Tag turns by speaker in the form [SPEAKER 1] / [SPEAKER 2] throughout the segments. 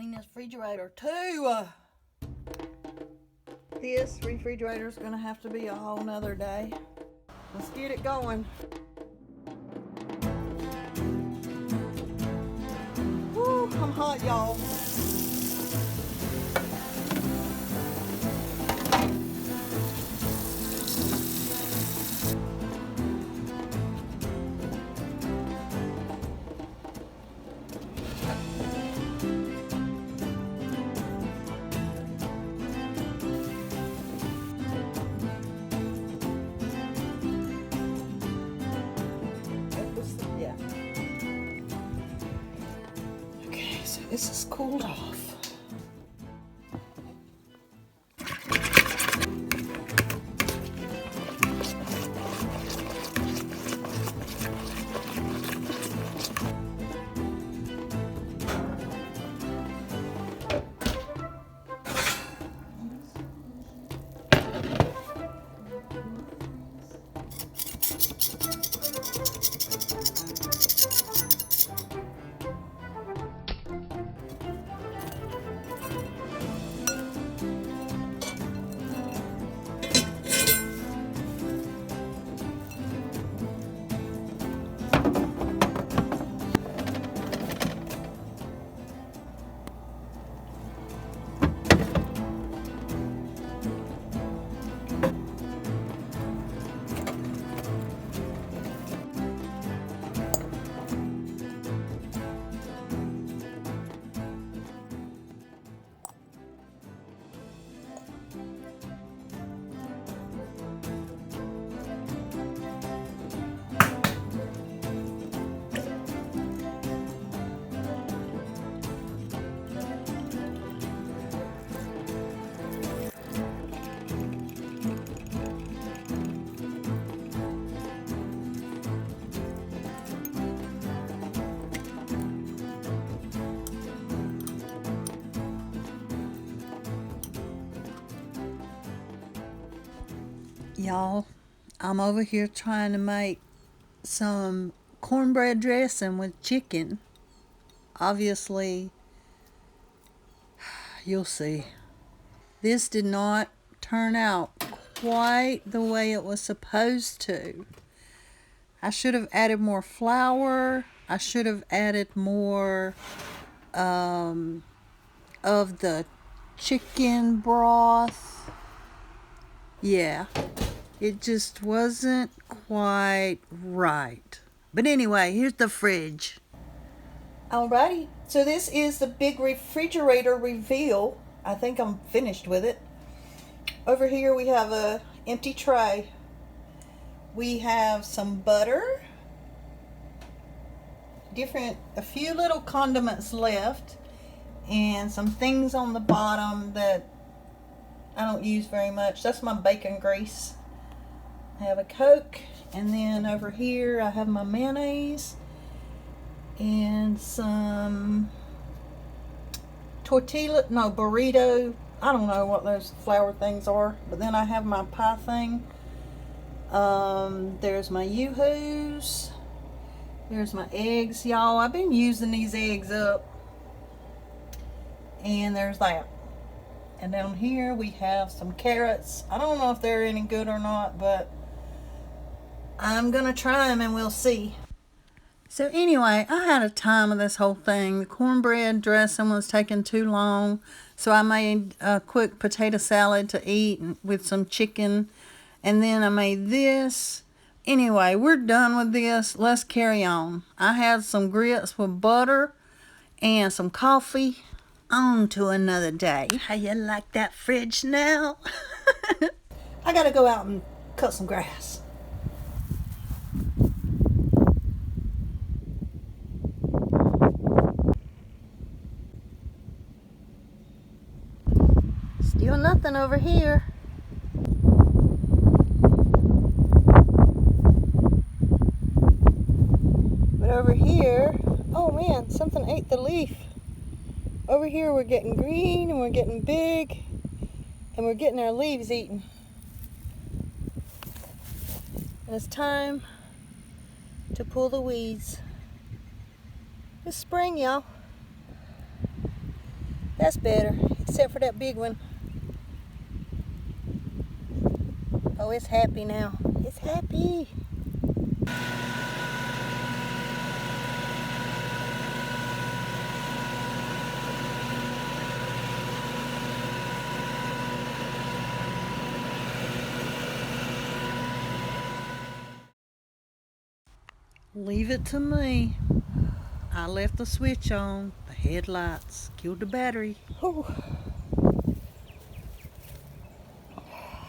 [SPEAKER 1] clean this refrigerator too. This refrigerator is gonna have to be a whole nother day. Let's get it going. Woo, I'm hot, y'all. Okay, so this is cooled off. Y'all, I'm over here trying to make some cornbread dressing with chicken. Obviously, you'll see. This did not turn out quite the way it was supposed to. I should have added more flour. I should have added more of the chicken broth. Yeah, it just wasn't quite right. But anyway, here's the fridge. Alrighty, so this is the big refrigerator reveal. I think I'm finished with it. Over here we have a empty tray. We have some butter, a few little condiments left, and some things on the bottom that I don't use very much. That's my bacon grease. I have a Coke, and then over here I have my mayonnaise and some burrito. I don't know what those flour things are, but then I have my pie thing. There's my yoo-hoos. There's my eggs, y'all. I've been using these eggs up. And there's that. And down here we have some carrots. I don't know if they're any good or not, but I'm gonna try them and we'll see. So anyway, I had a time of this whole thing. The cornbread dressing was taking too long, so I made a quick potato salad to eat with some chicken, and then I made this. Anyway, we're done with this. Let's carry on. I had some grits with butter and some coffee. On to another day. How you like that fridge now? I gotta go out and cut some grass. Still nothing over here. But over here, oh man, something ate the leaf. Over here we're getting green and we're getting big and we're getting our leaves eaten. And it's time to pull the weeds. It's spring, y'all. That's better, except for that big one. Oh, it's happy now. It's happy. Leave it to me. I left the switch on, the headlights, killed the battery. Whew.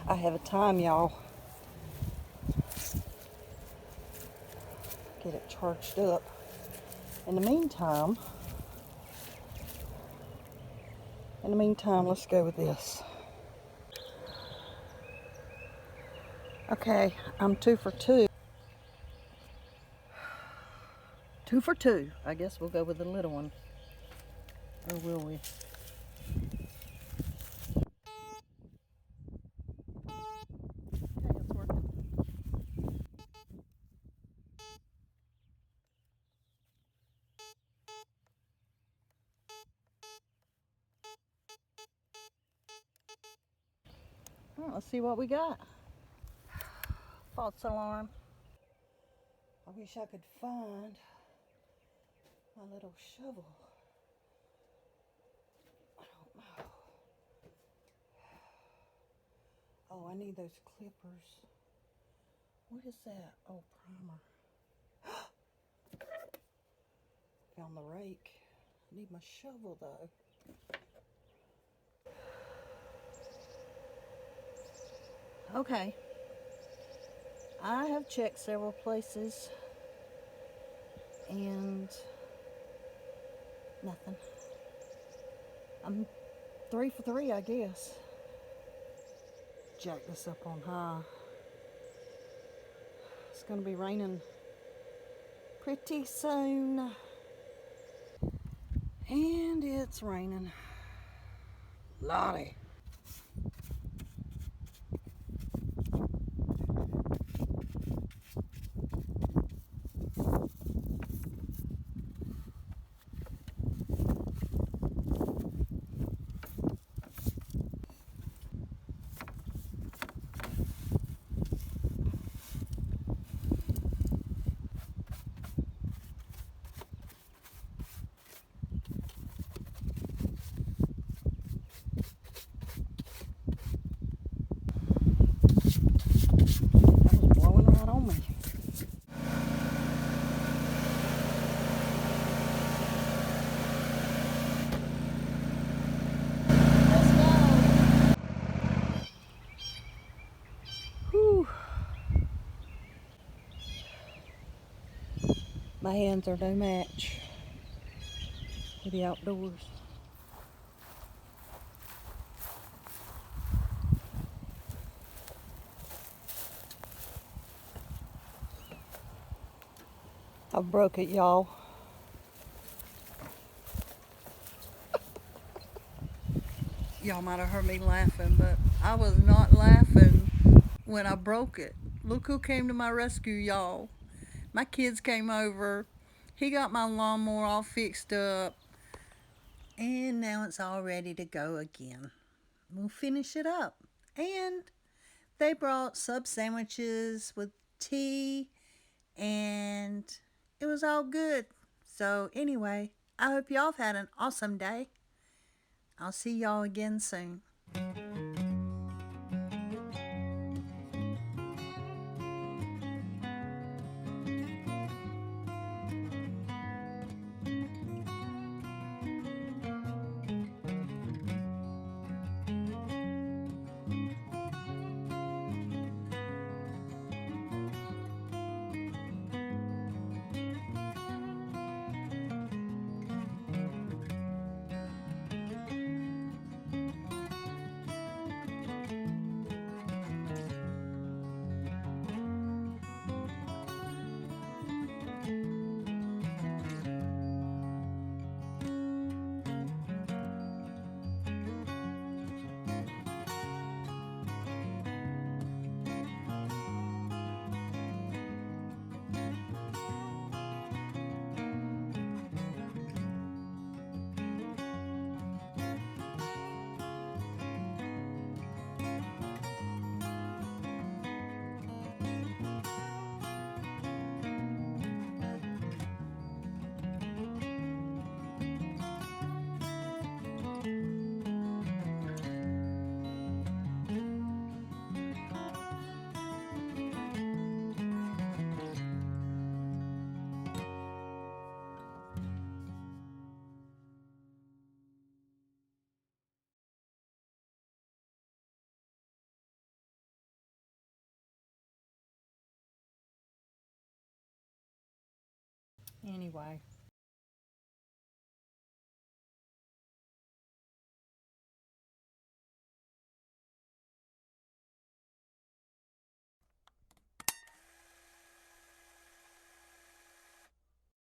[SPEAKER 1] I have a time, y'all. Get it charged up. In the meantime, let's go with this. Okay, I'm 2 for 2. 2 for 2. I guess we'll go with the little one. Or will we? Okay, it's working. All right, let's see what we got. False alarm. I wish I could find my little shovel. I don't know. Oh, I need those clippers. What is that? Oh, primer. Found the rake. I need my shovel though. Okay. I have checked several places and nothing. I'm 3 for 3, I guess. Jack this up on high. It's gonna be raining pretty soon. And it's raining. Lottie. That was blowing right on me. Let's go. Whew. My hands are no match for the outdoors. I broke it, y'all. Y'all might have heard me laughing, but I was not laughing when I broke it. Look who came to my rescue, y'all. My kids came over. He got my lawnmower all fixed up. And now it's all ready to go again. We'll finish it up. And they brought sub sandwiches with tea, and it was all good. So, anyway, I hope y'all have had an awesome day. I'll see y'all again soon. Anyway.